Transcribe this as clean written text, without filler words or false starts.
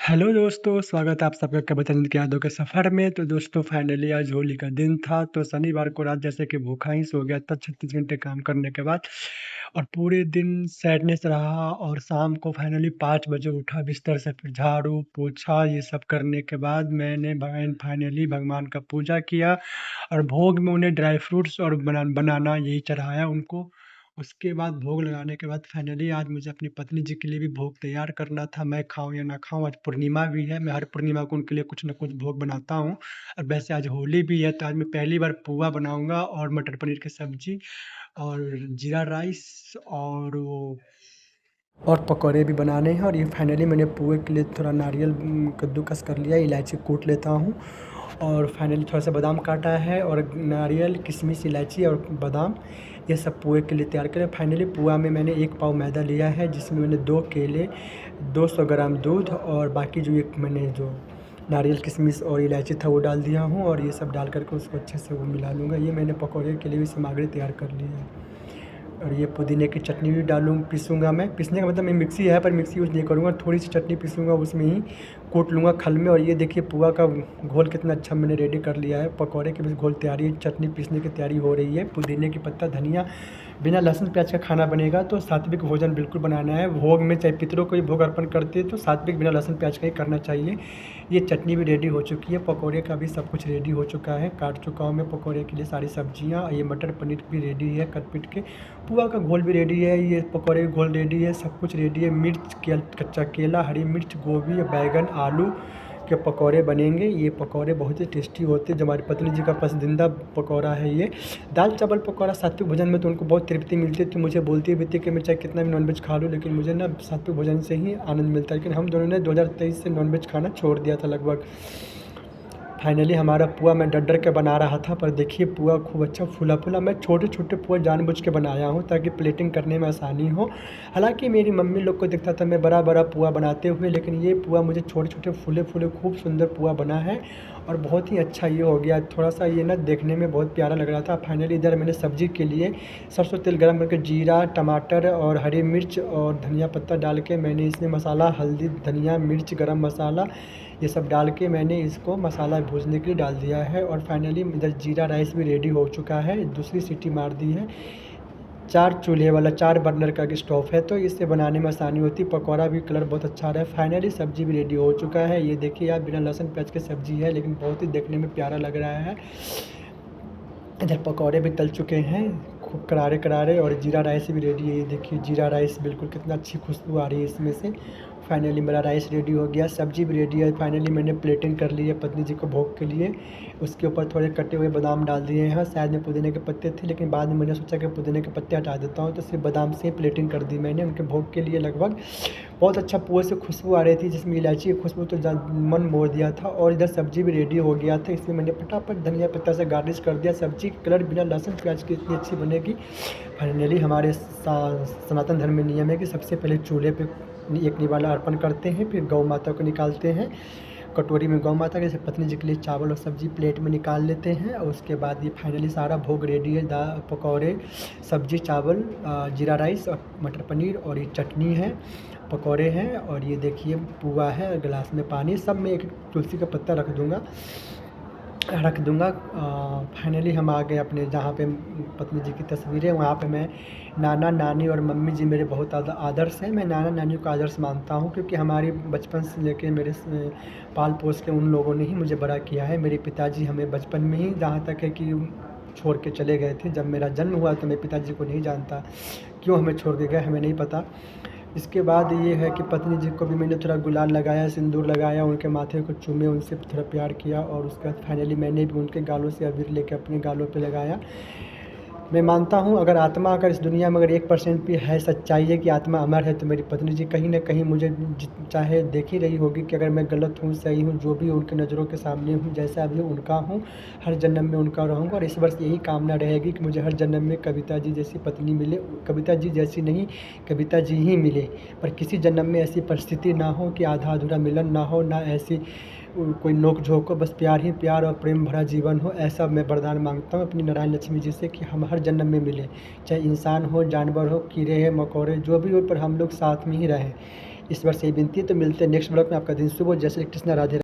Hello दोस्तों, स्वागत है आप सबका कविता नींद की यादों के सफ़र में। तो दोस्तों फाइनली आज होली का दिन था, तो शनिवार को रात जैसे कि भूखा ही सो गया था 36 घंटे काम करने के बाद और पूरे दिन सैडनेस रहा और शाम को फाइनली 5 बजे उठा बिस्तर से, फिर झाड़ू, पोछा ये सब करने के बाद मैंने फाइनली भगवान का पूजा किया और भोग में उन्हें ड्राई फ्रूट्स और बनाना यही चढ़ाया उनको। उसके बाद भोग लगाने के बाद फाइनली आज मुझे अपनी पत्नी जी के लिए भी भोग तैयार करना था। मैं खाऊँ या ना खाऊँ, आज पूर्णिमा भी है, मैं हर पूर्णिमा को उनके लिए कुछ न कुछ भोग बनाता हूँ। और वैसे आज होली भी है, तो आज मैं पहली बार पुआ बनाऊँगा और मटर पनीर की सब्ज़ी और जीरा राइस और पकौड़े भी बनाने हैं। और ये फाइनली मैंने पुए के लिए थोड़ा नारियल कद्दूकस कर लिया, इलायची कूट लेता हूँ और फाइनली थोड़ा सा बादाम काटा है और नारियल, किशमिश, इलायची और बादाम ये सब पुए के लिए तैयार करें। फाइनली पुआ में मैंने 1 पाव मैदा लिया है, जिसमें मैंने 2 केले, 200 ग्राम दूध और बाकी जो एक मैंने जो नारियल, किशमिश और इलायची था वो डाल दिया हूँ और ये सब डाल करके उसको अच्छे से वो मिला लूँगा। ये मैंने पकौड़े के लिए भी सामग्री तैयार कर ली है। और ये पुदीने की चटनी भी पीसूँगा मैं। पीसने का मतलब मैं मिक्सी है पर मिक्सी यूज़ नहीं करूँगा, थोड़ी सी चटनी पीसूँगा, उसमें ही कूट लूँगा खल में। और ये देखिए पुआ का घोल कितना अच्छा मैंने रेडी कर लिया है। पकौड़े की भी घोल तैयारी है, चटनी पीसने की तैयारी हो रही है। पुदीने की पत्ता, धनिया, बिना लहसुन प्याज का खाना बनेगा, तो सात्विक भोजन बिल्कुल बनाना है। भोग में चाहे पितरों को ही भोग अर्पण करते हैं तो सात्विक बिना लहसुन प्याज का ही करना चाहिए। ये चटनी भी रेडी हो चुकी है, पकौड़े का भी सब कुछ रेडी हो चुका है। काट चुका हूँ मैं पकौड़े के लिए सारी सब्जियाँ। ये मटर पनीर भी रेडी है कट पीट के, पुआ का घोल भी रेडी है, ये पकौड़े का घोल रेडी है, सब कुछ रेडी है। मिर्च, कच्चा केला, हरी मिर्च, गोभी, बैगन, आलू के पकौड़े बनेंगे। ये पकौड़े बहुत ही टेस्टी होते हैं, जो हमारी पत्नी जी का पसंदीदा पकौड़ा है ये। दाल चावल पकौड़ा सात्विक भोजन में तो उनको बहुत तृप्ति मिलती है, तो मुझे बोलती भी थी कि मैं चाहे कितना भी नॉनवेज खा लूँ, लेकिन मुझे ना सात्विक भोजन से ही आनंद मिलता है। लेकिन हम दोनों ने 2023 से नॉनवेज खाना छोड़ दिया था लगभग। फाइनली हमारा पुआ मैं डर डर के बना रहा था, पर देखिए पुआ खूब अच्छा फूला फूला। मैं छोटे छोटे पुआ जानबूझ के बनाया हूँ ताकि प्लेटिंग करने में आसानी हो। हालांकि मेरी मम्मी लोग को दिखता था मैं बड़ा बड़ा पुआ बनाते हुए, लेकिन ये पुआ मुझे छोटे छोटे फूले फूले खूब सुंदर पुआ बना है और बहुत ही अच्छा ये हो गया। थोड़ा सा ये ना देखने में बहुत प्यारा लग रहा था। फाइनली इधर मैंने सब्जी के लिए सरसों तेल गरम करके जीरा, टमाटर और हरी मिर्च और धनिया पत्ता डाल के मैंने इसमें मसाला, हल्दी, धनिया, मिर्च, गरम मसाला ये सब डाल के मैंने इसको मसाला भूनने के लिए डाल दिया है। और फाइनली इधर जीरा राइस भी रेडी हो चुका है, दूसरी सीटी मार दी है। 4 चूल्हे वाला, 4 बर्नर का स्टोव है, तो इससे बनाने में आसानी होती है। पकौड़ा भी कलर बहुत अच्छा आ रहा है। फाइनली सब्जी भी रेडी हो चुका है। ये देखिए यार, बिना लहसुन प्याज की सब्जी है, लेकिन बहुत ही देखने में प्यारा लग रहा है। इधर पकौड़े भी तल चुके हैं खूब करारे करारे और जीरा राइस भी रेडी है। ये देखिए जीरा राइस, बिल्कुल कितना अच्छी खुशबू आ रही है इसमें से। फाइनली मेरा राइस रेडी हो गया, सब्जी भी रेडी है। फाइनली मैंने प्लेटिंग कर ली है पत्नी जी को भोग के लिए। उसके ऊपर थोड़े कटे हुए बादाम डाल दिए हैं, शायद में पुदीने के पत्ते थे, लेकिन बाद में मैंने सोचा कि पुदीने के पत्ते हटा देता हूँ, तो सिर्फ बादाम से ही प्लेटिंग कर दी मैंने उनके भोग के लिए। लगभग बहुत अच्छा पुए से खुशबू आ रही थी, जिसमें इलायची की खुशबू तो मन मोह दिया था। और इधर सब्जी भी रेडी हो गया था, इसमें मैंने फटाफट धनिया पत्ता से गार्निश कर दिया। सब्जी की कलर बिना लहसुन प्याज की इतनी अच्छी बनेगी। फाइनली हमारे सनातन धर्म में नियम है कि सबसे पहले चूल्हे पे एक निवाला अर्पण करते हैं, फिर गौ माता को निकालते हैं कटोरी में। गौ माता के जैसे पत्नी जी के लिए चावल और सब्जी प्लेट में निकाल लेते हैं। और उसके बाद ये फाइनली सारा भोग रेडी है, दाल, पकौड़े, सब्जी, चावल, जीरा राइस और मटर पनीर और ये चटनी है, पकौड़े हैं और ये देखिए पुआ है, गिलास में पानी। सब में एक तुलसी का पत्ता रख दूँगा। फाइनली हम आ गए अपने जहाँ पे पत्नी जी की तस्वीर है, वहाँ पे मैं नाना नानी और मम्मी जी मेरे बहुत ज़्यादा आदर्श हैं। मैं नाना नानी को आदर्श मानता हूँ, क्योंकि हमारी बचपन से लेके मेरे पाल पोस के उन लोगों ने ही मुझे बड़ा किया है। मेरे पिताजी हमें बचपन में ही, जहाँ तक है कि छोड़ के चले गए थे। जब मेरा जन्म हुआ तो मैं पिताजी को नहीं जानता, क्यों हमें छोड़ के गए हमें नहीं पता। इसके बाद ये है कि पत्नी जी को भी मैंने थोड़ा गुलाल लगाया, सिंदूर लगाया, उनके माथे को चूमे, उनसे थोड़ा प्यार किया और उसके बाद फाइनली मैंने भी उनके गालों से अबीर लेके अपने गालों पे लगाया। मैं मानता हूँ अगर आत्मा, अगर इस दुनिया में अगर 1% भी है सच्चाई है कि आत्मा अमर है, तो मेरी पत्नी जी कहीं न कहीं मुझे चाहे देख ही रही होगी कि अगर मैं गलत हूँ, सही हूँ, जो भी उनकी नज़रों के सामने हूँ, जैसा भी उनका हूँ, हर जन्म में उनका रहूँगा। और इस वर्ष यही कामना रहेगी कि मुझे हर जन्म में कविता जी जैसी पत्नी मिले। कविता जी जैसी नहीं, कविता जी ही मिले, पर किसी जन्म में ऐसी परिस्थिति ना हो कि आधा अधूरा मिलन ना हो, ना ऐसी कोई नोक झोंक हो, बस प्यार ही प्यार और प्रेम भरा जीवन हो। ऐसा मैं वरदान मांगता हूँ अपनी नारायण लक्ष्मी जी से कि हम हर जन्म में मिलें, चाहे इंसान हो, जानवर हो, कीड़े हैं, मकोड़े जो भी हो, पर हम लोग साथ में ही रहें। इस बार से यही विनती है। तो मिलते हैं नेक्स्ट ब्लॉग में। आपका दिन शुभ हो। जय श्री कृष्ण, राधे।